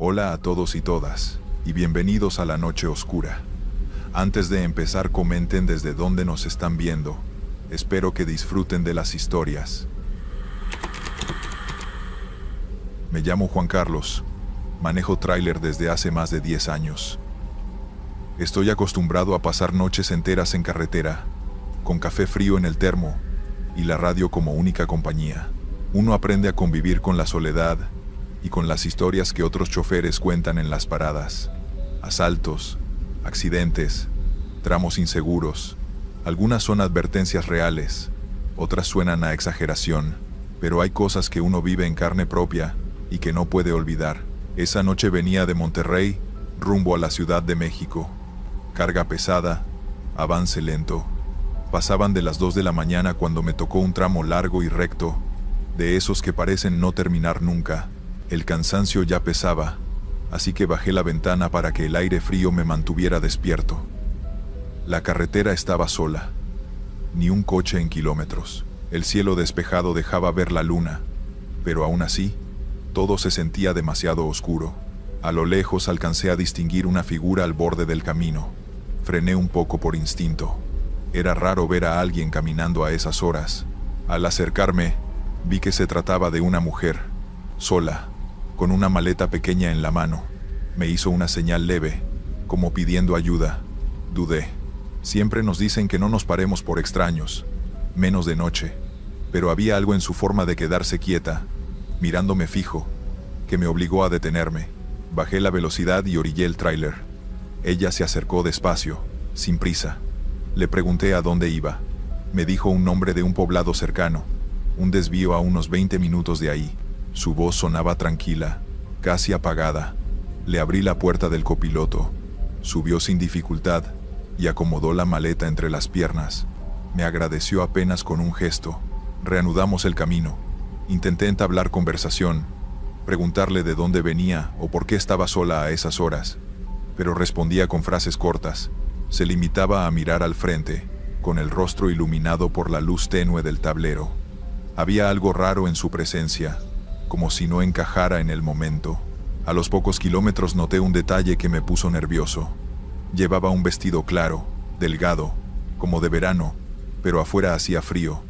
Hola a todos y todas, y bienvenidos a la Noche Oscura. Antes de empezar, comenten desde dónde nos están viendo. Espero que disfruten de las historias. Me llamo Juan Carlos. Manejo tráiler desde hace más de 10 años. Estoy acostumbrado a pasar noches enteras en carretera, con café frío en el termo y la radio como única compañía. Uno aprende a convivir con la soledad y con las historias que otros choferes cuentan en las paradas. Asaltos, accidentes, tramos inseguros. Algunas son advertencias reales, otras suenan a exageración, pero hay cosas que uno vive en carne propia y que no puede olvidar. Esa noche venía de Monterrey, rumbo a la Ciudad de México. Carga pesada, avance lento. Pasaban de las 2 de la mañana cuando me tocó un tramo largo y recto, de esos que parecen no terminar nunca. El cansancio ya pesaba, así que bajé la ventana para que el aire frío me mantuviera despierto. La carretera estaba sola, ni un coche en kilómetros. El cielo despejado dejaba ver la luna, pero aún así, todo se sentía demasiado oscuro. A lo lejos alcancé a distinguir una figura al borde del camino. Frené un poco por instinto. Era raro ver a alguien caminando a esas horas. Al acercarme, vi que se trataba de una mujer, sola, con una maleta pequeña en la mano. Me hizo una señal leve, como pidiendo ayuda. Dudé. Siempre nos dicen que no nos paremos por extraños, menos de noche, pero había algo en su forma de quedarse quieta, mirándome fijo, que me obligó a detenerme. Bajé la velocidad y orillé el tráiler. Ella se acercó despacio, sin prisa. Le pregunté a dónde iba. Me dijo un nombre de un poblado cercano, un desvío a unos 20 minutos de ahí. Su voz sonaba tranquila, casi apagada. Le abrí la puerta del copiloto. Subió sin dificultad y acomodó la maleta entre las piernas. Me agradeció apenas con un gesto. Reanudamos el camino. Intenté entablar conversación, preguntarle de dónde venía o por qué estaba sola a esas horas, pero respondía con frases cortas. Se limitaba a mirar al frente, con el rostro iluminado por la luz tenue del tablero. Había algo raro en su presencia, como si no encajara en el momento. A los pocos kilómetros noté un detalle que me puso nervioso. Llevaba un vestido claro, delgado, como de verano, pero afuera hacía frío.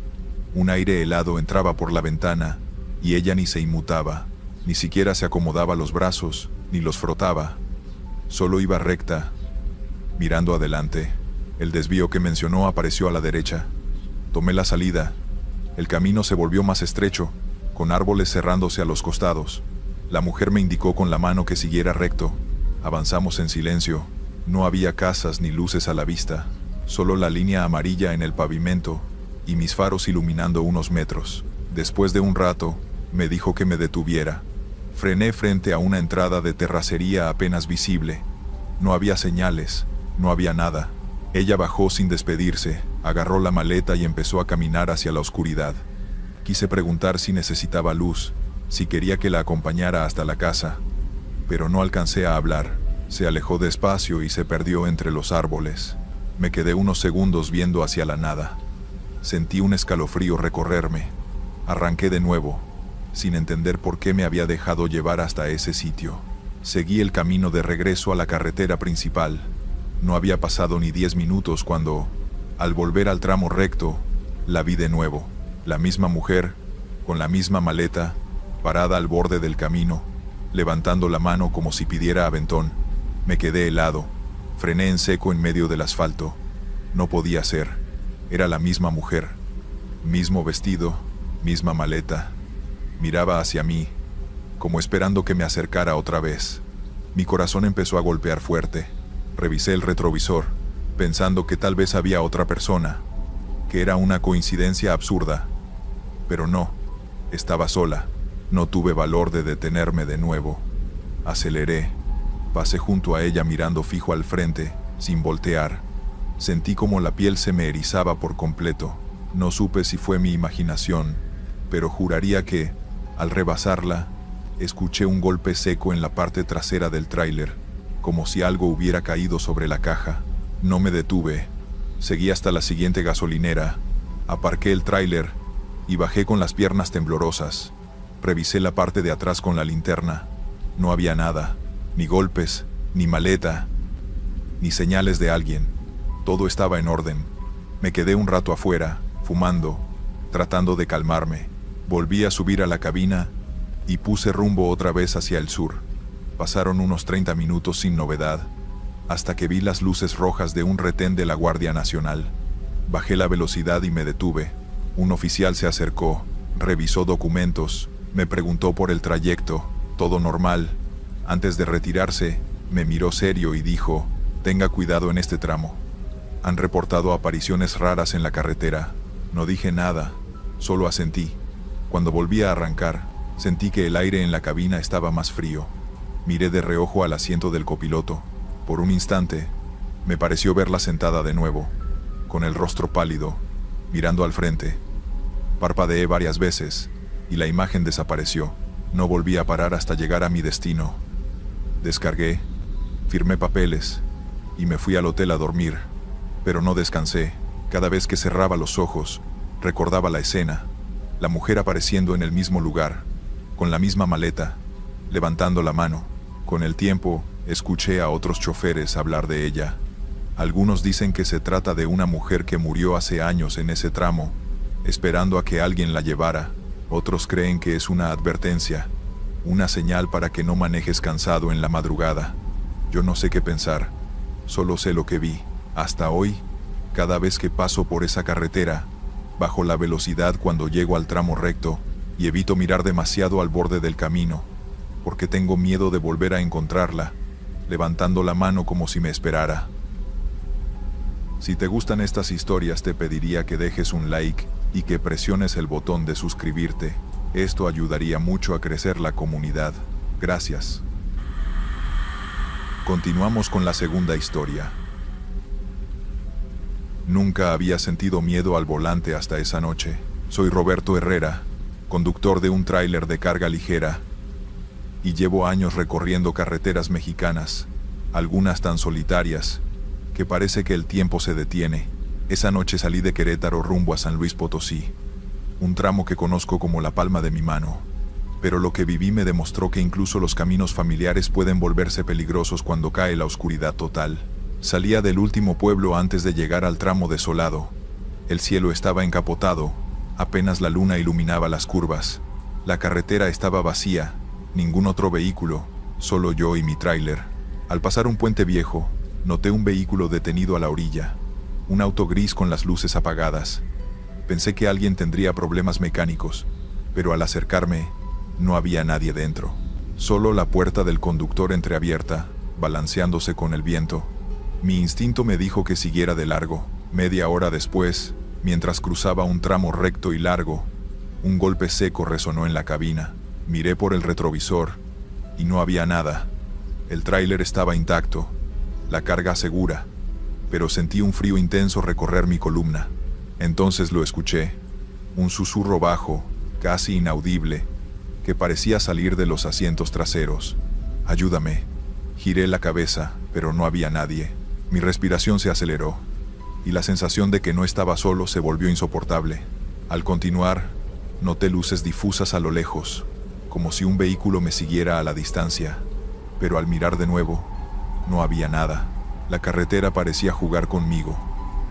Un aire helado entraba por la ventana, y ella ni se inmutaba, ni siquiera se acomodaba los brazos, ni los frotaba. Solo iba recta, mirando adelante. El desvío que mencionó apareció a la derecha. Tomé la salida. El camino se volvió más estrecho, con árboles cerrándose a los costados. La mujer me indicó con la mano que siguiera recto. Avanzamos en silencio. No había casas ni luces a la vista, solo la línea amarilla en el pavimento y mis faros iluminando unos metros. Después de un rato, me dijo que me detuviera. Frené frente a una entrada de terracería apenas visible. No había señales, no había nada. Ella bajó sin despedirse, agarró la maleta y empezó a caminar hacia la oscuridad. Quise preguntar si necesitaba luz, si quería que la acompañara hasta la casa, pero no alcancé a hablar. Se alejó despacio y se perdió entre los árboles. Me quedé unos segundos viendo hacia la nada. Sentí un escalofrío recorrerme. Arranqué de nuevo, sin entender por qué me había dejado llevar hasta ese sitio. Seguí el camino de regreso a la carretera principal. No había pasado ni 10 minutos cuando, al volver al tramo recto, la vi de nuevo. La misma mujer, con la misma maleta, parada al borde del camino, levantando la mano como si pidiera aventón. Me quedé helado. Frené en seco en medio del asfalto. No podía ser. Era la misma mujer. Mismo vestido, misma maleta. Miraba hacia mí, como esperando que me acercara otra vez. Mi corazón empezó a golpear fuerte. Revisé el retrovisor, pensando que tal vez había otra persona, que era una coincidencia absurda. Pero no, estaba sola. No tuve valor de detenerme de nuevo. Aceleré. Pasé junto a ella mirando fijo al frente, sin voltear. Sentí como la piel se me erizaba por completo. No supe si fue mi imaginación, pero juraría que, al rebasarla, escuché un golpe seco en la parte trasera del tráiler, como si algo hubiera caído sobre la caja. No me detuve. Seguí hasta la siguiente gasolinera. Aparqué el tráiler y bajé con las piernas temblorosas. Revisé la parte de atrás con la linterna. No había nada, ni golpes, ni maleta, ni señales de alguien. Todo estaba en orden. Me quedé un rato afuera, fumando, tratando de calmarme. Volví a subir a la cabina y puse rumbo otra vez hacia el sur. Pasaron unos 30 minutos sin novedad, hasta que vi las luces rojas de un retén de la Guardia Nacional. Bajé la velocidad y me detuve. Un oficial se acercó, revisó documentos, me preguntó por el trayecto, todo normal. Antes de retirarse, me miró serio y dijo: «Tenga cuidado en este tramo. Han reportado apariciones raras en la carretera». No dije nada, solo asentí. Cuando volví a arrancar, sentí que el aire en la cabina estaba más frío. Miré de reojo al asiento del copiloto. Por un instante, me pareció verla sentada de nuevo, con el rostro pálido, mirando al frente. Parpadeé varias veces, y la imagen desapareció. No volví a parar hasta llegar a mi destino. Descargué, firmé papeles, y me fui al hotel a dormir. Pero no descansé. Cada vez que cerraba los ojos, recordaba la escena. La mujer apareciendo en el mismo lugar, con la misma maleta, levantando la mano. Con el tiempo, escuché a otros choferes hablar de ella. Algunos dicen que se trata de una mujer que murió hace años en ese tramo, esperando a que alguien la llevara. Otros creen que es una advertencia, una señal para que no manejes cansado en la madrugada. Yo no sé qué pensar, solo sé lo que vi. Hasta hoy, cada vez que paso por esa carretera, bajo la velocidad cuando llego al tramo recto y evito mirar demasiado al borde del camino, porque tengo miedo de volver a encontrarla, levantando la mano como si me esperara. Si te gustan estas historias, te pediría que dejes un like y que presiones el botón de suscribirte. Esto ayudaría mucho a crecer la comunidad. Gracias. Continuamos con la segunda historia. Nunca había sentido miedo al volante hasta esa noche. Soy Roberto Herrera, conductor de un tráiler de carga ligera, y llevo años recorriendo carreteras mexicanas, algunas tan solitarias que parece que el tiempo se detiene. Esa noche salí de Querétaro rumbo a San Luis Potosí, un tramo que conozco como la palma de mi mano. Pero lo que viví me demostró que incluso los caminos familiares pueden volverse peligrosos cuando cae la oscuridad total. Salía del último pueblo antes de llegar al tramo desolado. El cielo estaba encapotado, apenas la luna iluminaba las curvas. La carretera estaba vacía, ningún otro vehículo, solo yo y mi tráiler. Al pasar un puente viejo, noté un vehículo detenido a la orilla, un auto gris con las luces apagadas. Pensé que alguien tendría problemas mecánicos, pero al acercarme, no había nadie dentro. Solo la puerta del conductor entreabierta, balanceándose con el viento. Mi instinto me dijo que siguiera de largo. Media hora después, mientras cruzaba un tramo recto y largo, un golpe seco resonó en la cabina. Miré por el retrovisor, y no había nada. El tráiler estaba intacto, la carga segura, pero sentí un frío intenso recorrer mi columna. Entonces lo escuché, un susurro bajo, casi inaudible, que parecía salir de los asientos traseros. «Ayúdame». Giré la cabeza, pero no había nadie. Mi respiración se aceleró, y la sensación de que no estaba solo se volvió insoportable. Al continuar, noté luces difusas a lo lejos, como si un vehículo me siguiera a la distancia. Pero al mirar de nuevo, no había nada. La carretera parecía jugar conmigo.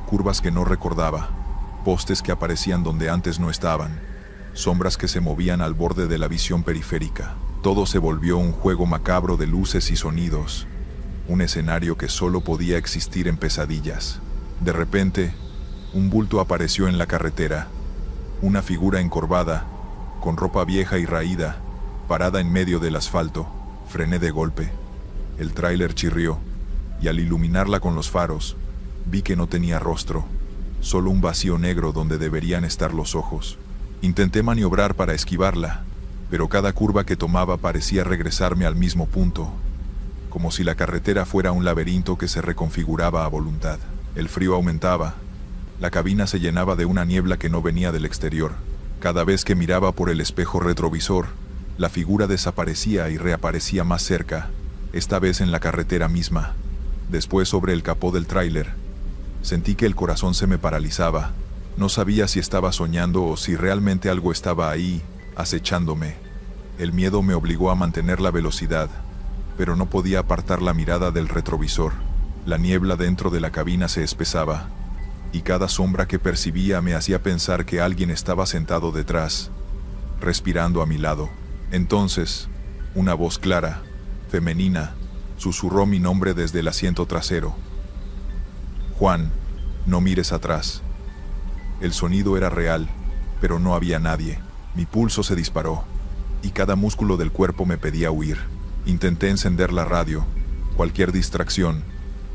Curvas que no recordaba, postes que aparecían donde antes no estaban, sombras que se movían al borde de la visión periférica. Todo se volvió un juego macabro de luces y sonidos, un escenario que solo podía existir en pesadillas. De repente, un bulto apareció en la carretera, una figura encorvada, con ropa vieja y raída, parada en medio del asfalto. Frené de golpe. El tráiler chirrió, y al iluminarla con los faros, vi que no tenía rostro, solo un vacío negro donde deberían estar los ojos. Intenté maniobrar para esquivarla, pero cada curva que tomaba parecía regresarme al mismo punto, como si la carretera fuera un laberinto que se reconfiguraba a voluntad. El frío aumentaba, la cabina se llenaba de una niebla que no venía del exterior. Cada vez que miraba por el espejo retrovisor, la figura desaparecía y reaparecía más cerca, esta vez en la carretera misma. Después, sobre el capó del tráiler, sentí que el corazón se me paralizaba. No sabía si estaba soñando o si realmente algo estaba ahí, acechándome. El miedo me obligó a mantener la velocidad, pero no podía apartar la mirada del retrovisor. La niebla dentro de la cabina se espesaba, y cada sombra que percibía me hacía pensar que alguien estaba sentado detrás, respirando a mi lado. Entonces, una voz clara, femenina, susurró mi nombre desde el asiento trasero. Juan, no mires atrás. El sonido era real, pero no había nadie. Mi pulso se disparó, y cada músculo del cuerpo me pedía huir. Intenté encender la radio, cualquier distracción,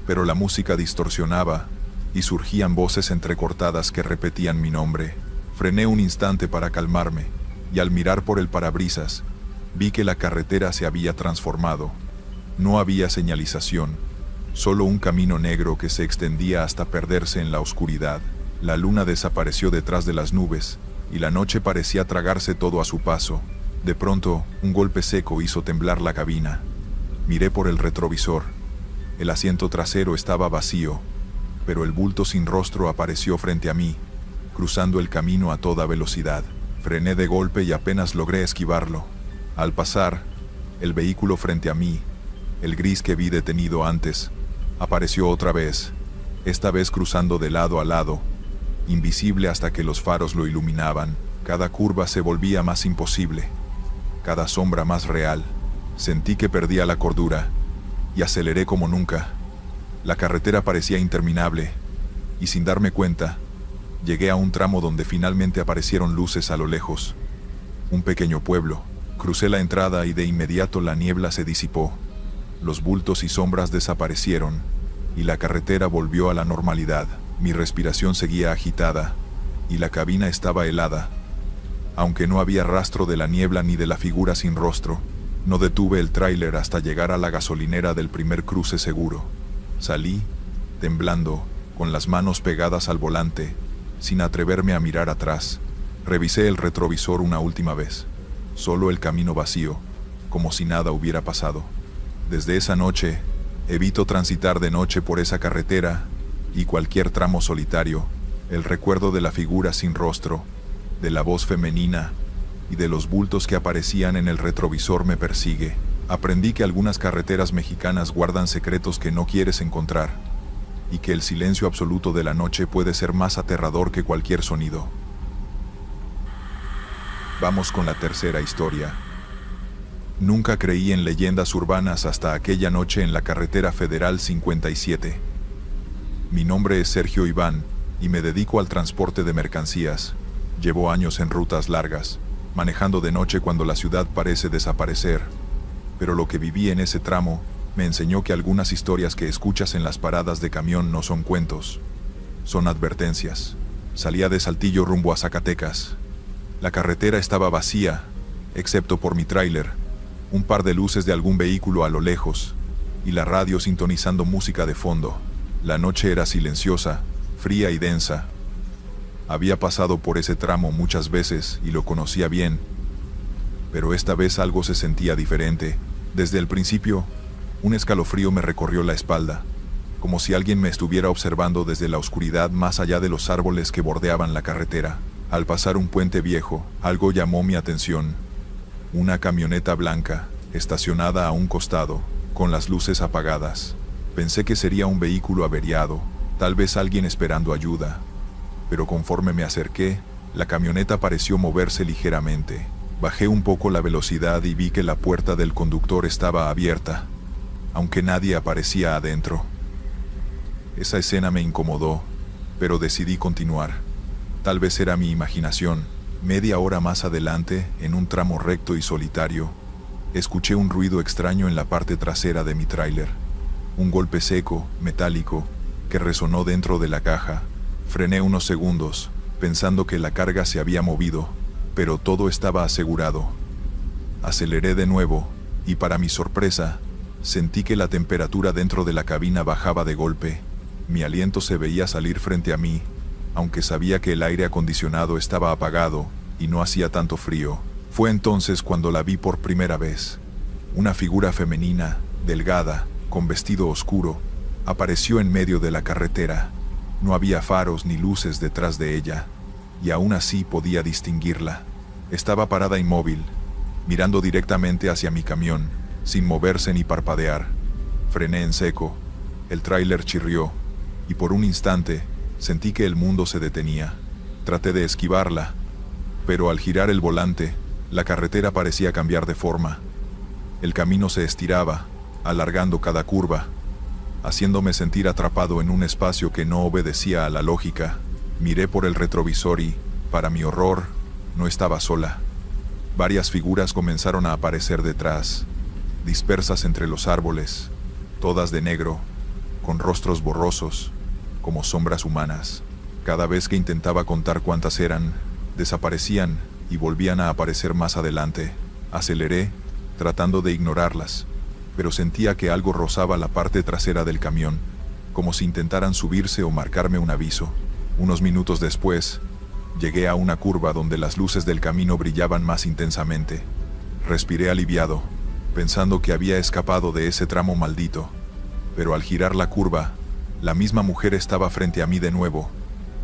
pero la música distorsionaba, y surgían voces entrecortadas que repetían mi nombre. Frené un instante para calmarme, y al mirar por el parabrisas, vi que la carretera se había transformado. No había señalización, solo un camino negro que se extendía hasta perderse en la oscuridad. La luna desapareció detrás de las nubes, y la noche parecía tragarse todo a su paso. De pronto, un golpe seco hizo temblar la cabina. Miré por el retrovisor. El asiento trasero estaba vacío, pero el bulto sin rostro apareció frente a mí, cruzando el camino a toda velocidad. Frené de golpe y apenas logré esquivarlo. Al pasar, el vehículo frente a mí, el gris que vi detenido antes, apareció otra vez, esta vez cruzando de lado a lado, invisible hasta que los faros lo iluminaban. Cada curva se volvía más imposible, cada sombra más real. Sentí que perdía la cordura, y aceleré como nunca. La carretera parecía interminable, y sin darme cuenta, llegué a un tramo donde finalmente aparecieron luces a lo lejos. Un pequeño pueblo. Crucé la entrada y de inmediato la niebla se disipó. Los bultos y sombras desaparecieron, y la carretera volvió a la normalidad. Mi respiración seguía agitada, y la cabina estaba helada. Aunque no había rastro de la niebla ni de la figura sin rostro, no detuve el tráiler hasta llegar a la gasolinera del primer cruce seguro. Salí, temblando, con las manos pegadas al volante, sin atreverme a mirar atrás. Revisé el retrovisor una última vez. Solo el camino vacío, como si nada hubiera pasado. Desde esa noche, evito transitar de noche por esa carretera y cualquier tramo solitario. El recuerdo de la figura sin rostro, de la voz femenina y de los bultos que aparecían en el retrovisor me persigue. Aprendí que algunas carreteras mexicanas guardan secretos que no quieres encontrar, y que el silencio absoluto de la noche puede ser más aterrador que cualquier sonido. Vamos con la tercera historia. Nunca creí en leyendas urbanas hasta aquella noche en la carretera federal 57. Mi nombre es Sergio Iván, y me dedico al transporte de mercancías. Llevo años en rutas largas, manejando de noche cuando la ciudad parece desaparecer. Pero lo que viví en ese tramo me enseñó que algunas historias que escuchas en las paradas de camión no son cuentos, son advertencias. Salía de Saltillo rumbo a Zacatecas. La carretera estaba vacía, excepto por mi tráiler, un par de luces de algún vehículo a lo lejos, y la radio sintonizando música de fondo. La noche era silenciosa, fría y densa. Había pasado por ese tramo muchas veces y lo conocía bien, pero esta vez algo se sentía diferente. Desde el principio, un escalofrío me recorrió la espalda, como si alguien me estuviera observando desde la oscuridad más allá de los árboles que bordeaban la carretera. Al pasar un puente viejo, algo llamó mi atención. Una camioneta blanca, estacionada a un costado, con las luces apagadas. Pensé que sería un vehículo averiado, tal vez alguien esperando ayuda. Pero conforme me acerqué, la camioneta pareció moverse ligeramente. Bajé un poco la velocidad y vi que la puerta del conductor estaba abierta, aunque nadie aparecía adentro. Esa escena me incomodó, pero decidí continuar. Tal vez era mi imaginación. Media hora más adelante, en un tramo recto y solitario, escuché un ruido extraño en la parte trasera de mi tráiler. Un golpe seco, metálico, que resonó dentro de la caja. Frené unos segundos, pensando que la carga se había movido, pero todo estaba asegurado. Aceleré de nuevo, y para mi sorpresa, sentí que la temperatura dentro de la cabina bajaba de golpe. Mi aliento se veía salir frente a mí, aunque sabía que el aire acondicionado estaba apagado y no hacía tanto frío. Fue entonces cuando la vi por primera vez. Una figura femenina, delgada, con vestido oscuro, apareció en medio de la carretera. No había faros ni luces detrás de ella, y aún así podía distinguirla. Estaba parada inmóvil, mirando directamente hacia mi camión, sin moverse ni parpadear. Frené en seco, el tráiler chirrió, y por un instante sentí que el mundo se detenía. Traté de esquivarla, pero al girar el volante, la carretera parecía cambiar de forma. El camino se estiraba, alargando cada curva, haciéndome sentir atrapado en un espacio que no obedecía a la lógica. Miré por el retrovisor y, para mi horror, no estaba sola. Varias figuras comenzaron a aparecer detrás, dispersas entre los árboles, todas de negro, con rostros borrosos, como sombras humanas. Cada vez que intentaba contar cuántas eran, desaparecían y volvían a aparecer más adelante. Aceleré, tratando de ignorarlas, pero sentía que algo rozaba la parte trasera del camión, como si intentaran subirse o marcarme un aviso. Unos minutos después, llegué a una curva donde las luces del camino brillaban más intensamente. Respiré aliviado, pensando que había escapado de ese tramo maldito, pero al girar la curva, la misma mujer estaba frente a mí de nuevo,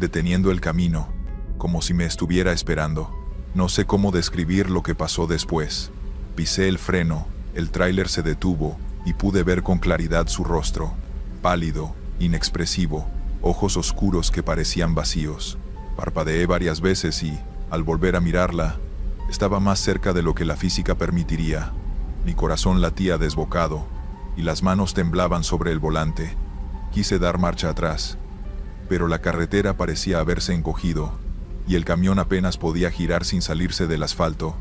deteniendo el camino, como si me estuviera esperando. No sé cómo describir lo que pasó después. Pisé el freno, el tráiler se detuvo y pude ver con claridad su rostro, pálido, inexpresivo, ojos oscuros que parecían vacíos. Parpadeé varias veces y, al volver a mirarla, estaba más cerca de lo que la física permitiría. Mi corazón latía desbocado y las manos temblaban sobre el volante. Quise dar marcha atrás, pero la carretera parecía haberse encogido y el camión apenas podía girar sin salirse del asfalto.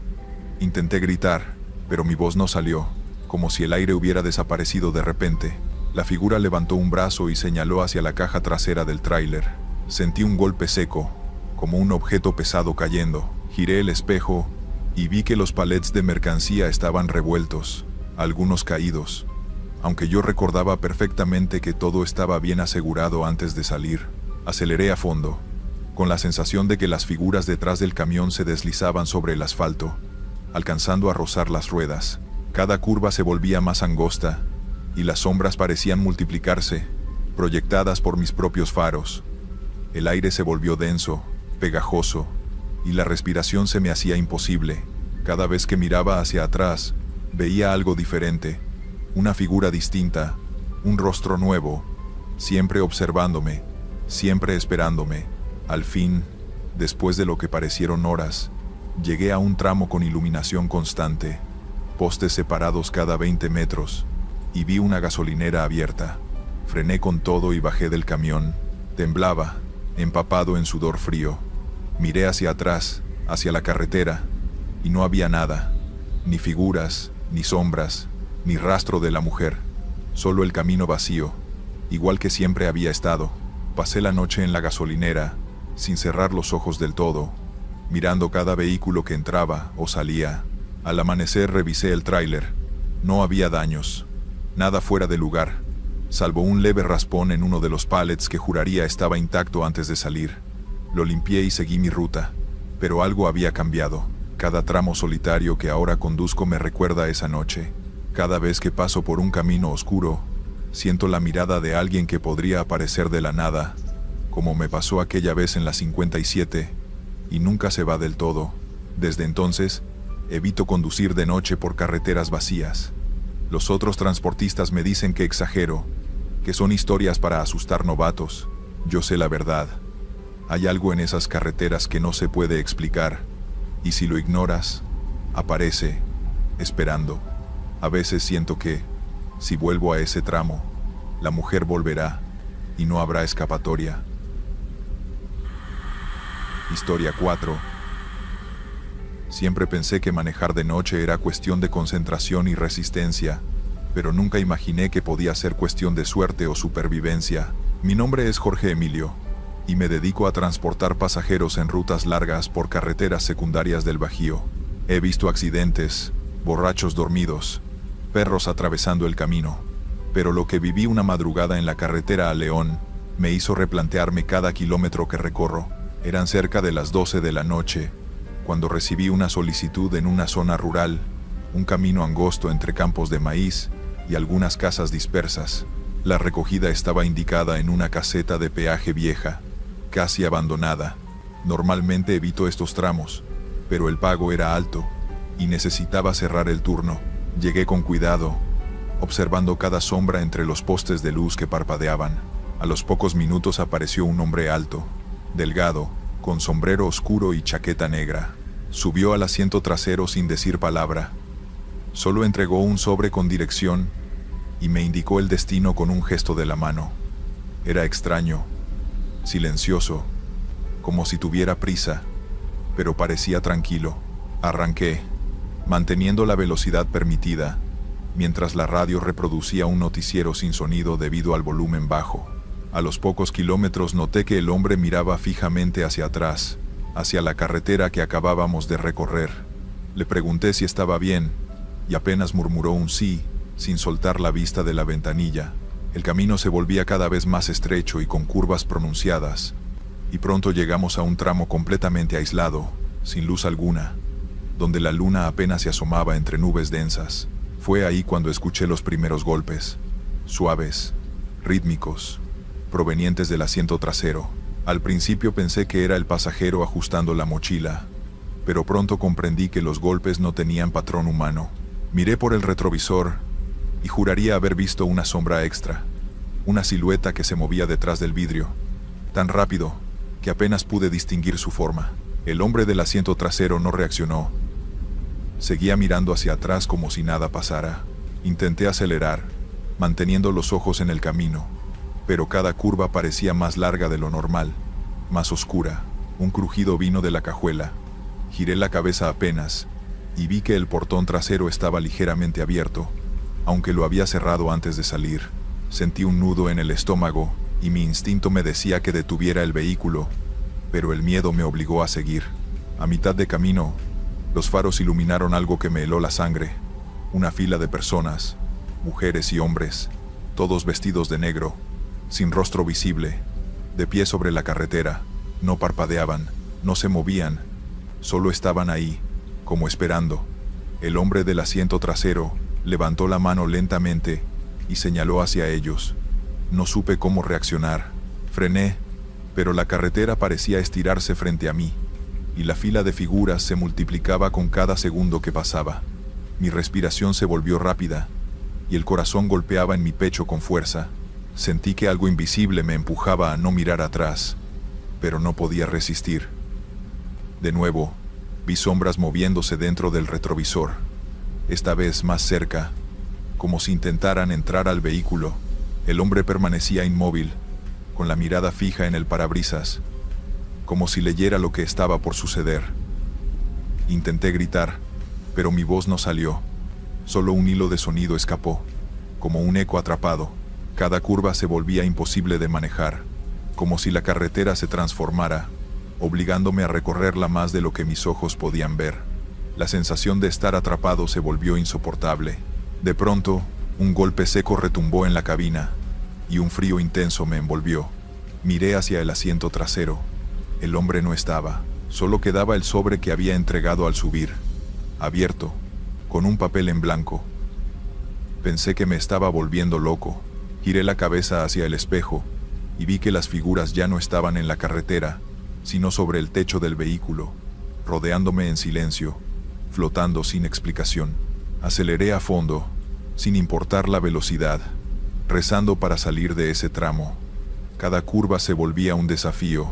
Intenté gritar, pero mi voz no salió, como si el aire hubiera desaparecido de repente. La figura levantó un brazo y señaló hacia la caja trasera del tráiler. Sentí un golpe seco, como un objeto pesado cayendo. Giré el espejo y vi que los palets de mercancía estaban revueltos, algunos caídos, aunque yo recordaba perfectamente que todo estaba bien asegurado antes de salir. Aceleré a fondo, con la sensación de que las figuras detrás del camión se deslizaban sobre el asfalto, alcanzando a rozar las ruedas. Cada curva se volvía más angosta, y las sombras parecían multiplicarse, proyectadas por mis propios faros. El aire se volvió denso, pegajoso, y la respiración se me hacía imposible. Cada vez que miraba hacia atrás, veía algo diferente, una figura distinta, un rostro nuevo, siempre observándome, siempre esperándome. Al fin, después de lo que parecieron horas, llegué a un tramo con iluminación constante, postes separados cada 20 metros, y vi una gasolinera abierta. Frené con todo y bajé del camión. Temblaba, empapado en sudor frío. Miré hacia atrás, hacia la carretera, y no había nada, ni figuras, ni sombras, ni rastro de la mujer, solo el camino vacío, igual que siempre había estado. Pasé la noche en la gasolinera, sin cerrar los ojos del todo, mirando cada vehículo que entraba o salía. Al amanecer revisé el tráiler. No había daños, nada fuera de lugar, salvo un leve raspón en uno de los pallets que juraría estaba intacto antes de salir. Lo limpié y seguí mi ruta, pero algo había cambiado. Cada tramo solitario que ahora conduzco me recuerda a esa noche. Cada vez que paso por un camino oscuro, siento la mirada de alguien que podría aparecer de la nada, como me pasó aquella vez en la 57, y nunca se va del todo. Desde entonces, evito conducir de noche por carreteras vacías. Los otros transportistas me dicen que exagero, que son historias para asustar novatos. Yo sé la verdad. Hay algo en esas carreteras que no se puede explicar, y si lo ignoras, aparece, esperando. A veces siento que, si vuelvo a ese tramo, la mujer volverá, y no habrá escapatoria. Historia 4. Siempre pensé que manejar de noche era cuestión de concentración y resistencia, pero nunca imaginé que podía ser cuestión de suerte o supervivencia. Mi nombre es Jorge Emilio, y me dedico a transportar pasajeros en rutas largas por carreteras secundarias del Bajío. He visto accidentes, borrachos dormidos, perros atravesando el camino, pero lo que viví una madrugada en la carretera a León me hizo replantearme cada kilómetro que recorro. Eran cerca de las 12 de la noche, cuando recibí una solicitud en una zona rural, un camino angosto entre campos de maíz y algunas casas dispersas. La recogida estaba indicada en una caseta de peaje vieja, casi abandonada. Normalmente evito estos tramos, pero el pago era alto, y necesitaba cerrar el turno. Llegué con cuidado, observando cada sombra entre los postes de luz que parpadeaban. A los pocos minutos apareció un hombre alto, delgado, con sombrero oscuro y chaqueta negra. Subió al asiento trasero sin decir palabra. Solo entregó un sobre con dirección y me indicó el destino con un gesto de la mano. Era extraño, silencioso, como si tuviera prisa, pero parecía tranquilo. Arranqué, manteniendo la velocidad permitida, mientras la radio reproducía un noticiero sin sonido debido al volumen bajo. A los pocos kilómetros noté que el hombre miraba fijamente hacia atrás, hacia la carretera que acabábamos de recorrer. Le pregunté si estaba bien, y apenas murmuró un sí, sin soltar la vista de la ventanilla. El camino se volvía cada vez más estrecho y con curvas pronunciadas, y pronto llegamos a un tramo completamente aislado, sin luz alguna, donde la luna apenas se asomaba entre nubes densas. Fue ahí cuando escuché los primeros golpes, suaves, rítmicos, provenientes del asiento trasero. Al principio pensé que era el pasajero ajustando la mochila, pero pronto comprendí que los golpes no tenían patrón humano. Miré por el retrovisor y juraría haber visto una sombra extra, una silueta que se movía detrás del vidrio, tan rápido que apenas pude distinguir su forma. El hombre del asiento trasero no reaccionó. Seguía mirando hacia atrás como si nada pasara. Intenté acelerar, manteniendo los ojos en el camino, pero cada curva parecía más larga de lo normal, más oscura. Un crujido vino de la cajuela. Giré la cabeza apenas, y vi que el portón trasero estaba ligeramente abierto, aunque lo había cerrado antes de salir. Sentí un nudo en el estómago, y mi instinto me decía que detuviera el vehículo, pero el miedo me obligó a seguir. A mitad de camino, los faros iluminaron algo que me heló la sangre. Una fila de personas, mujeres y hombres, todos vestidos de negro, sin rostro visible, de pie sobre la carretera. No parpadeaban, no se movían, solo estaban ahí, como esperando. El hombre del asiento trasero levantó la mano lentamente y señaló hacia ellos. No supe cómo reaccionar. Frené, pero la carretera parecía estirarse frente a mí, y la fila de figuras se multiplicaba con cada segundo que pasaba. Mi respiración se volvió rápida, y el corazón golpeaba en mi pecho con fuerza. Sentí que algo invisible me empujaba a no mirar atrás, pero no podía resistir. De nuevo, vi sombras moviéndose dentro del retrovisor, esta vez más cerca, como si intentaran entrar al vehículo. El hombre permanecía inmóvil, con la mirada fija en el parabrisas, como si leyera lo que estaba por suceder. Intenté gritar, pero mi voz no salió. Solo un hilo de sonido escapó, como un eco atrapado. Cada curva se volvía imposible de manejar, como si la carretera se transformara, obligándome a recorrerla más de lo que mis ojos podían ver. La sensación de estar atrapado se volvió insoportable. De pronto, un golpe seco retumbó en la cabina, y un frío intenso me envolvió. Miré hacia el asiento trasero. El hombre no estaba, solo quedaba el sobre que había entregado al subir, abierto, con un papel en blanco. Pensé que me estaba volviendo loco. Giré la cabeza hacia el espejo, y vi que las figuras ya no estaban en la carretera, sino sobre el techo del vehículo, rodeándome en silencio, flotando sin explicación. Aceleré a fondo, sin importar la velocidad, rezando para salir de ese tramo. Cada curva se volvía un desafío,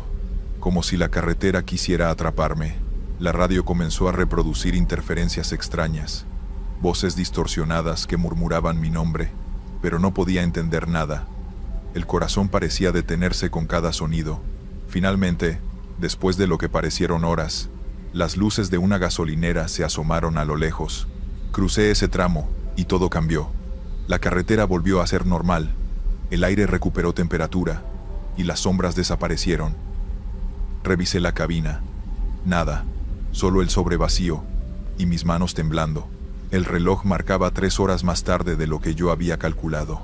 como si la carretera quisiera atraparme. La radio comenzó a reproducir interferencias extrañas, voces distorsionadas que murmuraban mi nombre, pero no podía entender nada. El corazón parecía detenerse con cada sonido. Finalmente, después de lo que parecieron horas, las luces de una gasolinera se asomaron a lo lejos. Crucé ese tramo, y todo cambió. La carretera volvió a ser normal, el aire recuperó temperatura, y las sombras desaparecieron. Revisé la cabina. Nada, solo el sobre vacío, y mis manos temblando. El reloj marcaba 3 horas más tarde de lo que yo había calculado.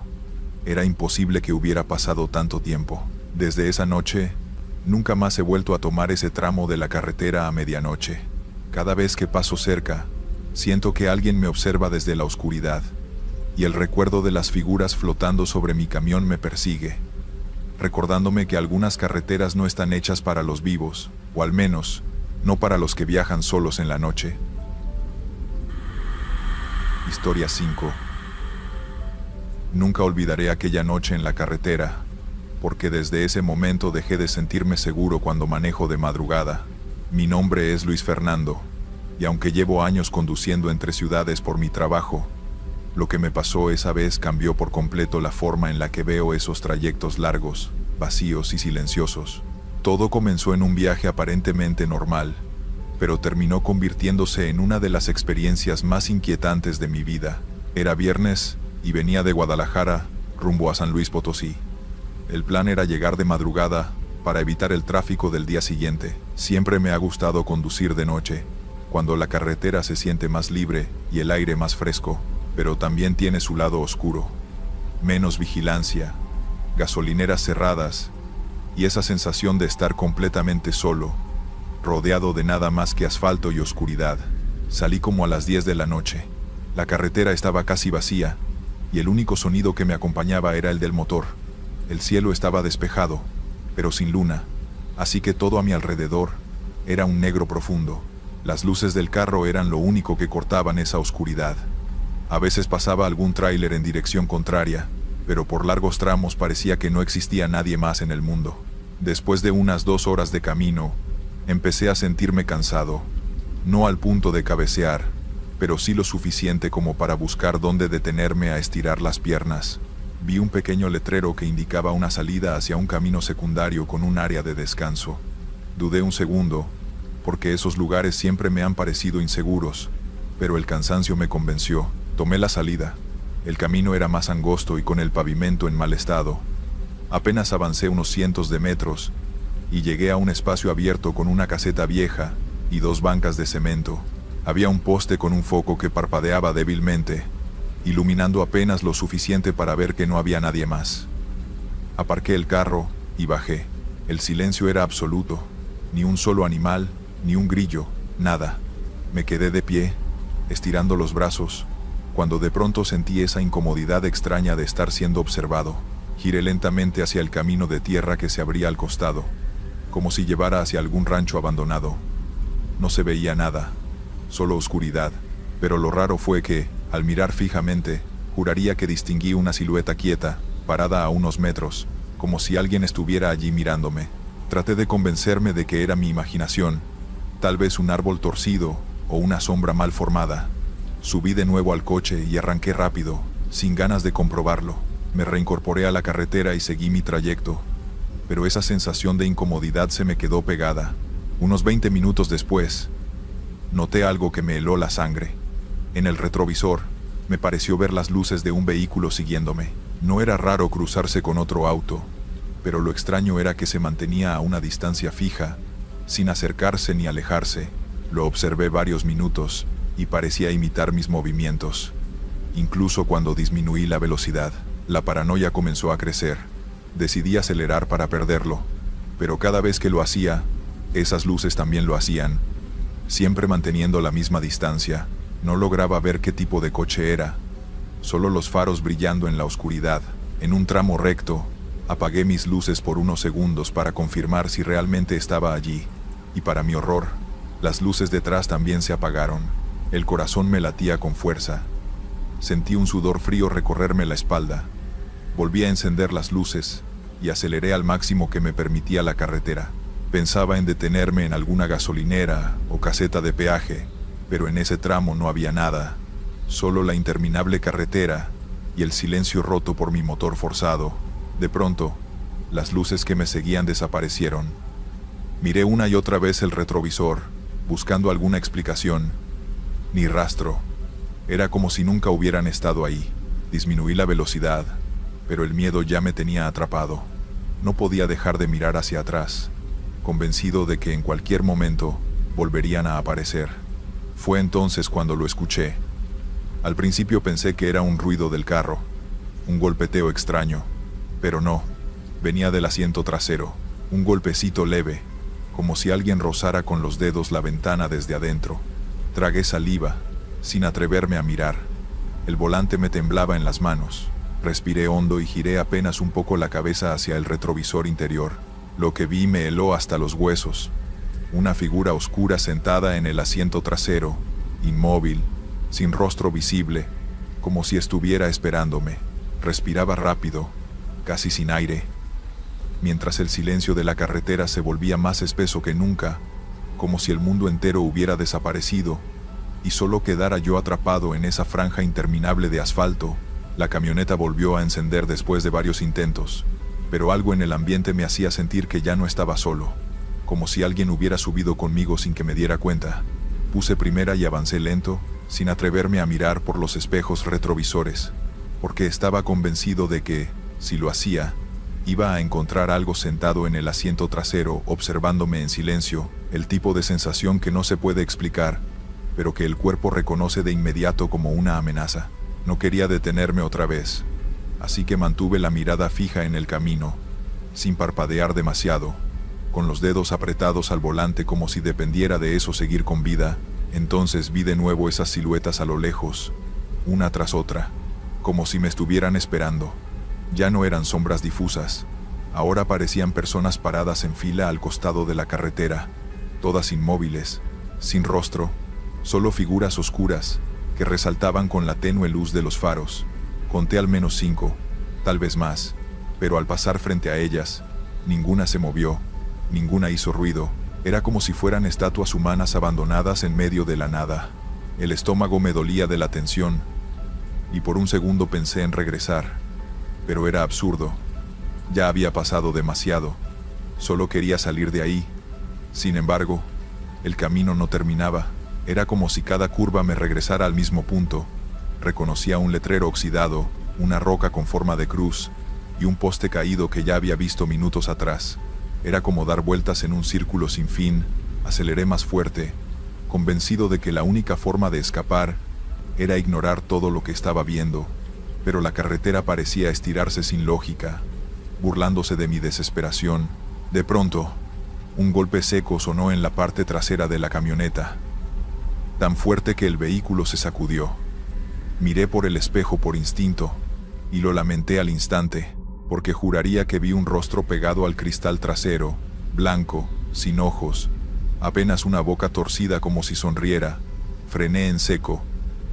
Era imposible que hubiera pasado tanto tiempo. Desde esa noche, nunca más he vuelto a tomar ese tramo de la carretera a medianoche. Cada vez que paso cerca, siento que alguien me observa desde la oscuridad, y el recuerdo de las figuras flotando sobre mi camión me persigue, recordándome que algunas carreteras no están hechas para los vivos, o al menos, no para los que viajan solos en la noche. Historia 5. Nunca olvidaré aquella noche en la carretera, porque desde ese momento dejé de sentirme seguro cuando manejo de madrugada. Mi nombre es Luis Fernando, y aunque llevo años conduciendo entre ciudades por mi trabajo, lo que me pasó esa vez cambió por completo la forma en la que veo esos trayectos largos, vacíos y silenciosos. Todo comenzó en un viaje aparentemente normal, pero terminó convirtiéndose en una de las experiencias más inquietantes de mi vida. Era viernes y venía de Guadalajara rumbo a San Luis Potosí. El plan era llegar de madrugada para evitar el tráfico del día siguiente. Siempre me ha gustado conducir de noche, cuando la carretera se siente más libre y el aire más fresco, pero también tiene su lado oscuro. Menos vigilancia, gasolineras cerradas y esa sensación de estar completamente solo, rodeado de nada más que asfalto y oscuridad. Salí como a las 10 de la noche. La carretera estaba casi vacía y el único sonido que me acompañaba era el del motor. El cielo estaba despejado, pero sin luna, así que todo a mi alrededor era un negro profundo. Las luces del carro eran lo único que cortaban esa oscuridad. A veces pasaba algún tráiler en dirección contraria, pero por largos tramos parecía que no existía nadie más en el mundo. Después de unas 2 horas de camino, empecé a sentirme cansado, no al punto de cabecear, pero sí lo suficiente como para buscar dónde detenerme a estirar las piernas. Vi un pequeño letrero que indicaba una salida hacia un camino secundario con un área de descanso. Dudé un segundo, porque esos lugares siempre me han parecido inseguros, pero el cansancio me convenció. Tomé la salida. El camino era más angosto y con el pavimento en mal estado. Apenas avancé unos cientos de metros y llegué a un espacio abierto con una caseta vieja y 2 bancas de cemento. Había un poste con un foco que parpadeaba débilmente, iluminando apenas lo suficiente para ver que no había nadie más. Aparqué el carro y bajé. El silencio era absoluto. Ni un solo animal, ni un grillo, nada. Me quedé de pie, estirando los brazos, cuando de pronto sentí esa incomodidad extraña de estar siendo observado. Giré lentamente hacia el camino de tierra que se abría al costado, como si llevara hacia algún rancho abandonado. No se veía nada, solo oscuridad, pero lo raro fue que, al mirar fijamente, juraría que distinguí una silueta quieta, parada a unos metros, como si alguien estuviera allí mirándome. Traté de convencerme de que era mi imaginación, tal vez un árbol torcido o una sombra mal formada. Subí de nuevo al coche y arranqué rápido, sin ganas de comprobarlo. Me reincorporé a la carretera y seguí mi trayecto, pero esa sensación de incomodidad se me quedó pegada. Unos 20 minutos después, noté algo que me heló la sangre. En el retrovisor, me pareció ver las luces de un vehículo siguiéndome. No era raro cruzarse con otro auto, pero lo extraño era que se mantenía a una distancia fija, sin acercarse ni alejarse. Lo observé varios minutos y parecía imitar mis movimientos. Incluso cuando disminuí la velocidad, la paranoia comenzó a crecer. Decidí acelerar para perderlo, pero cada vez que lo hacía, esas luces también lo hacían. Siempre manteniendo la misma distancia, no lograba ver qué tipo de coche era, solo los faros brillando en la oscuridad. En un tramo recto, apagué mis luces por unos segundos para confirmar si realmente estaba allí, y para mi horror, las luces detrás también se apagaron. El corazón me latía con fuerza. Sentí un sudor frío recorrerme la espalda. Volví a encender las luces y aceleré al máximo que me permitía la carretera. Pensaba en detenerme en alguna gasolinera o caseta de peaje, pero en ese tramo no había nada, solo la interminable carretera y el silencio roto por mi motor forzado. De pronto, las luces que me seguían desaparecieron. Miré una y otra vez el retrovisor, buscando alguna explicación. Ni rastro. Era como si nunca hubieran estado ahí. Disminuí la velocidad, pero el miedo ya me tenía atrapado. No podía dejar de mirar hacia atrás, convencido de que en cualquier momento volverían a aparecer. Fue entonces cuando lo escuché. Al principio pensé que era un ruido del carro, un golpeteo extraño, pero no. Venía del asiento trasero, un golpecito leve, como si alguien rozara con los dedos la ventana desde adentro. Tragué saliva, sin atreverme a mirar. El volante me temblaba en las manos. Respiré hondo y giré apenas un poco la cabeza hacia el retrovisor interior. Lo que vi me heló hasta los huesos. Una figura oscura sentada en el asiento trasero, inmóvil, sin rostro visible, como si estuviera esperándome. Respiraba rápido, casi sin aire, mientras el silencio de la carretera se volvía más espeso que nunca, como si el mundo entero hubiera desaparecido y solo quedara yo atrapado en esa franja interminable de asfalto. La camioneta volvió a encender después de varios intentos, pero algo en el ambiente me hacía sentir que ya no estaba solo, como si alguien hubiera subido conmigo sin que me diera cuenta. Puse primera y avancé lento, sin atreverme a mirar por los espejos retrovisores, porque estaba convencido de que, si lo hacía, iba a encontrar algo sentado en el asiento trasero observándome en silencio, el tipo de sensación que no se puede explicar, pero que el cuerpo reconoce de inmediato como una amenaza. No quería detenerme otra vez, así que mantuve la mirada fija en el camino, sin parpadear demasiado, con los dedos apretados al volante como si dependiera de eso seguir con vida. Entonces vi de nuevo esas siluetas a lo lejos, una tras otra, como si me estuvieran esperando. Ya no eran sombras difusas, ahora parecían personas paradas en fila al costado de la carretera, todas inmóviles, sin rostro, solo figuras oscuras que resaltaban con la tenue luz de los faros. Conté al menos 5, tal vez más, pero al pasar frente a ellas, ninguna se movió, ninguna hizo ruido. Era como si fueran estatuas humanas abandonadas en medio de la nada. El estómago me dolía de la tensión, y por un segundo pensé en regresar, pero era absurdo. Ya había pasado demasiado, solo quería salir de ahí. Sin embargo, el camino no terminaba. Era como si cada curva me regresara al mismo punto. Reconocía un letrero oxidado, una roca con forma de cruz, y un poste caído que ya había visto minutos atrás. Era como dar vueltas en un círculo sin fin. Aceleré más fuerte, convencido de que la única forma de escapar era ignorar todo lo que estaba viendo, pero la carretera parecía estirarse sin lógica, burlándose de mi desesperación. De pronto, un golpe seco sonó en la parte trasera de la camioneta, tan fuerte que el vehículo se sacudió. Miré por el espejo por instinto, y lo lamenté al instante, porque juraría que vi un rostro pegado al cristal trasero, blanco, sin ojos, apenas una boca torcida como si sonriera. Frené en seco,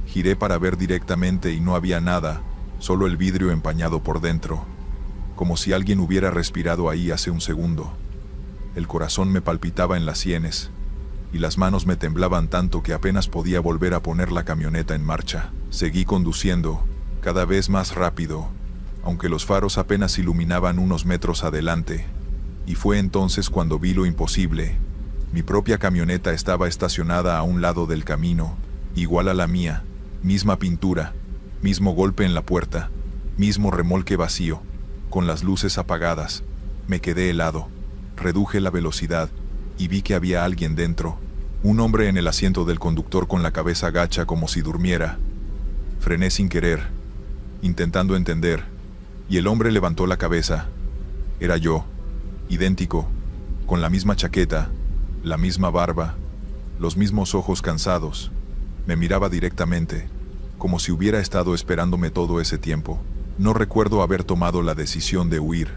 giré para ver directamente y no había nada, solo el vidrio empañado por dentro, como si alguien hubiera respirado ahí hace un segundo. El corazón me palpitaba en las sienes, y las manos me temblaban tanto que apenas podía volver a poner la camioneta en marcha. Seguí conduciendo, cada vez más rápido, aunque los faros apenas iluminaban unos metros adelante, y fue entonces cuando vi lo imposible. Mi propia camioneta estaba estacionada a un lado del camino, igual a la mía, misma pintura, mismo golpe en la puerta, mismo remolque vacío, con las luces apagadas. Me quedé helado, reduje la velocidad, y vi que había alguien dentro, un hombre en el asiento del conductor con la cabeza gacha como si durmiera. Frené sin querer, intentando entender, y el hombre levantó la cabeza. Era yo, idéntico, con la misma chaqueta, la misma barba, los mismos ojos cansados. Me miraba directamente, como si hubiera estado esperándome todo ese tiempo. No recuerdo haber tomado la decisión de huir,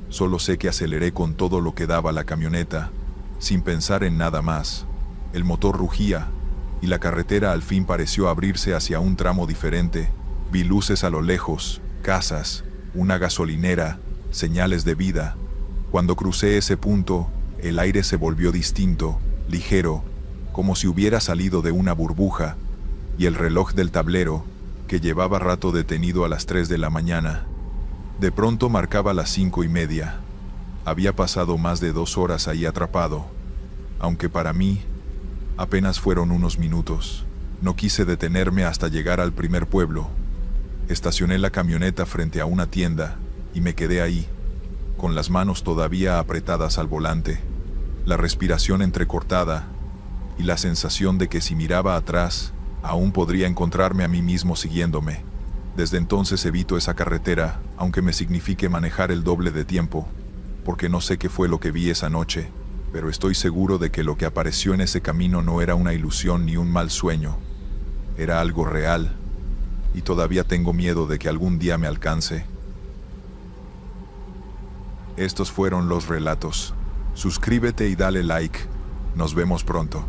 solo sé que aceleré con todo lo que daba la camioneta, sin pensar en nada más. El motor rugía, y la carretera al fin pareció abrirse hacia un tramo diferente. Vi luces a lo lejos, casas, una gasolinera, señales de vida. Cuando crucé ese punto, el aire se volvió distinto, ligero, como si hubiera salido de una burbuja, y el reloj del tablero, que llevaba rato detenido a las 3 de la mañana, de pronto marcaba las 5:30. Había pasado más de 2 horas ahí atrapado, aunque para mí apenas fueron unos minutos. No quise detenerme hasta llegar al primer pueblo. Estacioné la camioneta frente a una tienda y me quedé ahí, con las manos todavía apretadas al volante, la respiración entrecortada y la sensación de que si miraba atrás, aún podría encontrarme a mí mismo siguiéndome. Desde entonces evito esa carretera, aunque me signifique manejar el doble de tiempo, porque no sé qué fue lo que vi esa noche, pero estoy seguro de que lo que apareció en ese camino no era una ilusión ni un mal sueño. Era algo real, y todavía tengo miedo de que algún día me alcance. Estos fueron los relatos. Suscríbete y dale like. Nos vemos pronto.